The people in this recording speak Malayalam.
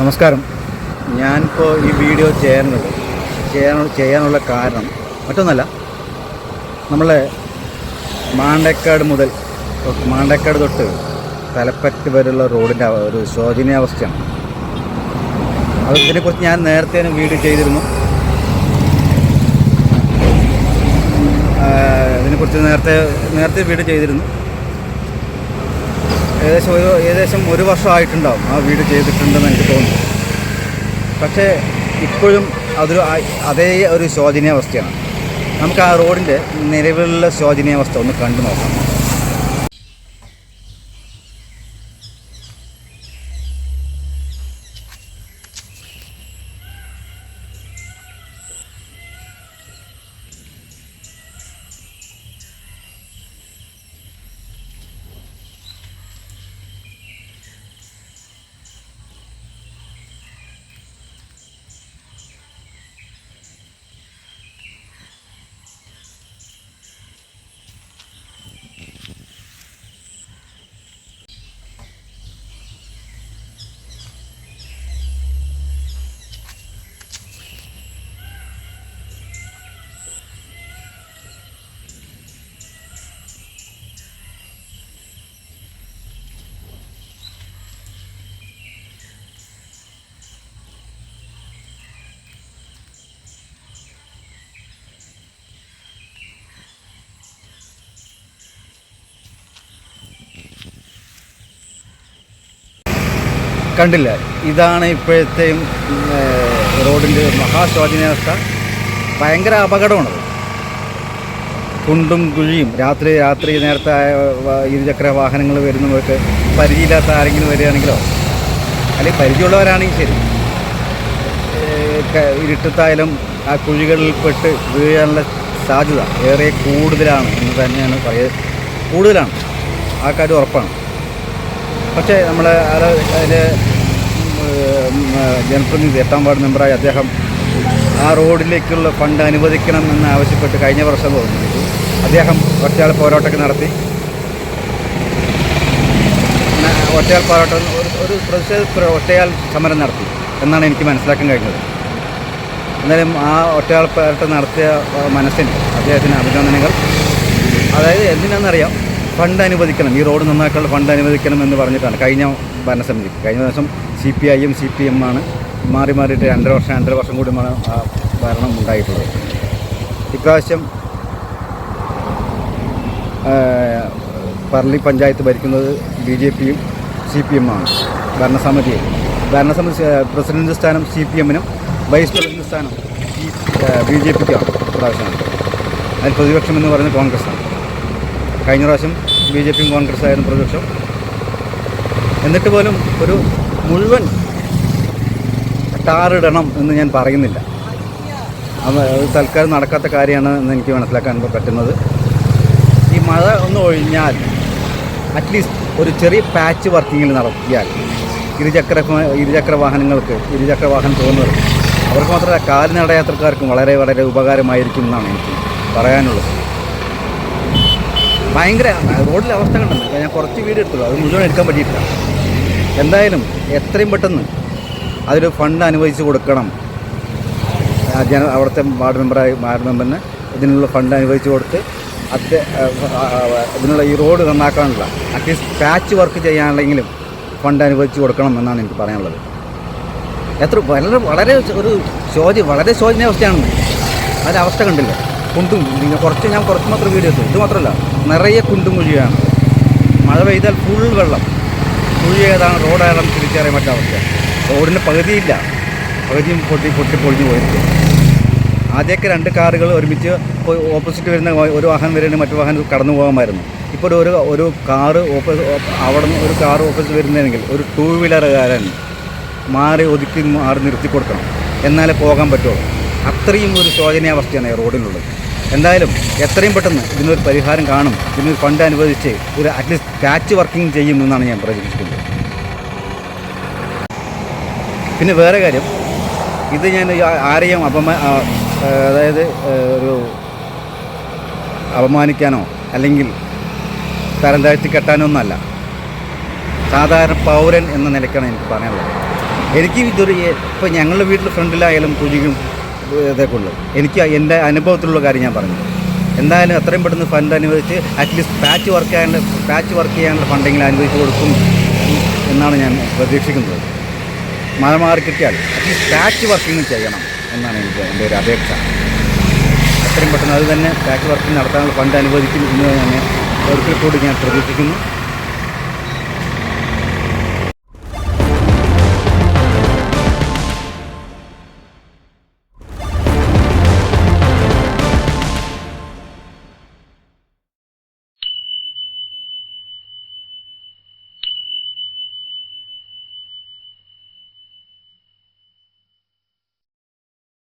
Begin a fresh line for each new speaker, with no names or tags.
നമസ്കാരം. ഞാനിപ്പോൾ ഈ വീഡിയോ ചെയ്യാനുള്ള കാരണം മറ്റൊന്നല്ല, നമ്മളെ മാണ്ടേക്കാട് തൊട്ട് തലപ്പറ്റ് വരെയുള്ള റോഡിൻ്റെ ഒരു ശോചനീയാവസ്ഥയാണ്. ഇതിനെക്കുറിച്ച് ഞാൻ നേരത്തെ വീഡിയോ ചെയ്തിരുന്നു. നേരത്തെ വീഡിയോ ചെയ്തിരുന്നു. ഏകദേശം ഒരു വർഷമായിട്ടുണ്ടാവും ആ വീഡിയോ ചെയ്തിട്ടുണ്ടെന്ന് എനിക്ക് തോന്നുന്നു. പക്ഷേ ഇപ്പോഴും അതേ ഒരു ശോചനീയാവസ്ഥയാണ്. നമുക്ക് ആ റോഡിൻ്റെ നിലവിലുള്ള ശോചനീയാവസ്ഥ ഒന്ന് കണ്ടു നോക്കാം. കണ്ടില്ല, ഇതാണ് ഇപ്പോഴത്തെയും റോഡിൻ്റെ മഹാശോചനീയാവസ്ഥ. ഭയങ്കര അപകടമാണത്. കുണ്ടും കുഴിയും. രാത്രി നേരത്തെ ഇരുചക്ര വാഹനങ്ങൾ വരുന്നവർക്ക് പരിചയമില്ലാത്ത ആരെങ്കിലും വരികയാണെങ്കിലോ, അല്ലെങ്കിൽ പരിചയമുള്ളവരാണെങ്കിൽ ശരി, ഇരുട്ടത്തായാലും ആ കുഴികളിൽ പെട്ട് വീഴാനുള്ള സാധ്യത ഏറെ കൂടുതലാണ് എന്ന് തന്നെയാണ് കൂടുതലാണ്. ആ കാര്യം ഉറപ്പാണ്. പക്ഷേ നമ്മൾ അതിൻ്റെ ജനപ്രതിനിധി 8ാം വാർഡ് മെമ്പറായ അദ്ദേഹം ആ റോഡിലേക്കുള്ള ഫണ്ട് അനുവദിക്കണം എന്ന് ആവശ്യപ്പെട്ട് കഴിഞ്ഞ വർഷം തോന്നുന്നു അദ്ദേഹം ഒറ്റയാൾ പോരാട്ടമൊക്കെ നടത്തി. ഒറ്റയാൾ സമരം നടത്തി എന്നാണ് എനിക്ക് മനസ്സിലാക്കാൻ കഴിഞ്ഞത്. എന്നാലും ആ ഒറ്റയാൾ പോരാട്ടം നടത്തിയ മനസ്സിന് അദ്ദേഹത്തിന് അഭിനന്ദനങ്ങൾ. അതായത് എന്തിനാണെന്നറിയാം, ഫണ്ട് അനുവദിക്കണം, ഈ റോഡ് നന്നാക്കാനുള്ള ഫണ്ട് അനുവദിക്കണം എന്ന് പറഞ്ഞിട്ടാണ് കഴിഞ്ഞ ദിവസം CPIയും CPM മാറിയിട്ട് 2.5 വർഷം കൂടി ആ ഭരണം ഉണ്ടായിട്ടുള്ളത്. ഇപ്രാവശ്യം പറളി പഞ്ചായത്ത് ഭരിക്കുന്നത് BJPയും CPM ആണ്. ഭരണസമിതി പ്രസിഡന്റ് സ്ഥാനം CPMനും വൈസ് പ്രസിഡന്റ് സ്ഥാനം BJPക്കാണ് ഇപ്രാവശ്യം. അതിൽ പ്രതിപക്ഷം എന്ന് പറയുന്നത് കോൺഗ്രസ്സാണ്. കഴിഞ്ഞ പ്രാവശ്യം BJPയും കോൺഗ്രസ്സായിരുന്നു പ്രതിപക്ഷം. എന്നിട്ട് പോലും ഒരു മുഴുവൻ ടാറിടണം എന്ന് ഞാൻ പറയുന്നില്ല. അത് തൽക്കാലം നടക്കാത്ത കാര്യമാണ് എന്ന് എനിക്ക് മനസ്സിലാക്കാൻ പറ്റുന്നത്. ഈ മഴ ഒന്ന് ഒഴിഞ്ഞാൽ അറ്റ്ലീസ്റ്റ് ഒരു ചെറിയ പാച്ച് വർക്കിങ്ങിൽ നടത്തിയാൽ ഇരുചക്ര വാഹനം പോകുന്നവർക്ക്, അവർക്ക് മാത്രമല്ല കാൽനടയാത്രക്കാർക്കും വളരെ വളരെ ഉപകാരമായിരിക്കും എന്നാണ് എനിക്ക് പറയാനുള്ളത്. ഭയങ്കര റോഡിലെ അവസ്ഥ കണ്ടെന്ന് ഞാൻ കുറച്ച് വീഡിയോ എടുത്തുള്ളൂ, അത് മുഴുവൻ എടുക്കാൻ പറ്റിയിട്ടില്ല. എന്തായാലും എത്രയും പെട്ടെന്ന് അതൊരു ഫണ്ട് അനുവദിച്ച് കൊടുക്കണം. അവിടുത്തെ വാർഡ് മെമ്പറിന് ഇതിനുള്ള ഫണ്ട് അനുവദിച്ച് കൊടുത്ത് ഇതിനുള്ള ഈ റോഡ് നന്നാക്കാനുള്ള അറ്റ്ലീസ്റ്റ് പാച്ച് വർക്ക് ചെയ്യാനുള്ളെങ്കിലും ഫണ്ട് അനുവദിച്ച് കൊടുക്കണം എന്നാണ് എനിക്ക് പറയാനുള്ളത്. വളരെ ശോചനീയാവസ്ഥയാണെന്ന് അതിൻ്റെ അവസ്ഥ കണ്ടില്ല. ഞാൻ കുറച്ച് മാത്രം വീഡിയോ എടുത്തു. ഇത് മാത്രമല്ല, നിറയെ കുണ്ടും കുഴിയാണ്. മഴ പെയ്താൽ ഫുൾ വെള്ളം. കുഴി ഏതാണ് റോഡ് ഏതാണ് തിരിച്ചറിയാൻ പറ്റാത്ത അവസ്ഥ. റോഡിന് പകുതിയും പൊളിഞ്ഞു പോയിരിക്കും. ആദ്യമൊക്കെ 2 കാറുകൾ ഒരുമിച്ച് ഓപ്പോസിറ്റ് വരുന്ന ഒരു വാഹനം വരുന്ന മറ്റു വാഹനം കടന്നു പോകാമായിരുന്നു. ഇപ്പോൾ ഒരു കാറ് അവിടെ നിന്ന് ഒരു കാറ് ഓപ്പോസിറ്റ് വരുന്നതെങ്കിൽ ഒരു 2 വീലറുകാരൻ മാറി നിർത്തി കൊടുക്കണം, എന്നാലേ പോകാൻ പറ്റുള്ളൂ. അത്രയും ഒരു ശോചനീയാവസ്ഥയാണ് ഈ റോഡിനുള്ളത്. എന്തായാലും എത്രയും പെട്ടെന്ന് ഇതിനൊരു പരിഹാരം കാണും. ഇതിനൊരു ഫണ്ട് അനുവദിച്ച് ഒരു അറ്റ്ലീസ്റ്റ് പാച്ച് വർക്കിംഗ് ചെയ്യും എന്നാണ് ഞാൻ പ്രതീക്ഷിക്കുന്നത്. പിന്നെ വേറെ കാര്യം, ഇത് ഞാൻ ആരെയും അപമാനിക്കാനോ അല്ലെങ്കിൽ തരം താഴ്ത്തി കെട്ടാനോ ഒന്നല്ല. സാധാരണ പൗരൻ എന്ന നിലയ്ക്കാണ് എനിക്ക് പറയാനുള്ളത്. എനിക്ക് ഇതൊരു ഇപ്പോൾ ഞങ്ങളുടെ വീട്ടിൽ ഫ്രണ്ടിലായാലും കുഴിയും ഇതൊക്കെ ഉള്ളു. എനിക്ക് എൻ്റെ അനുഭവത്തിലുള്ള കാര്യം ഞാൻ പറഞ്ഞു. എന്തായാലും എത്രയും പെട്ടെന്ന് ഫണ്ട് അനുവദിച്ച് അറ്റ്ലീസ്റ്റ് പാച്ച് വർക്ക് ചെയ്യാനുള്ള ഫണ്ടെങ്കിലും അനുവദിച്ച് കൊടുക്കും എന്നാണ് ഞാൻ പ്രതീക്ഷിക്കുന്നത്. മഴ മാറി കിട്ടിയാൽ അറ്റ്ലീസ്റ്റ് പാച്ച് വർക്കിംഗ് ചെയ്യണം എന്നാണ് എൻ്റെ ഒരു അപേക്ഷ. എത്രയും പെട്ടെന്ന് അത് തന്നെ പാച്ച് വർക്കിംഗ് നടത്താനുള്ള ഫണ്ട് അനുവദിക്കും എന്ന് തന്നെ ഒരിക്കൽ കൂടി ഞാൻ പ്രതീക്ഷിക്കുന്നു.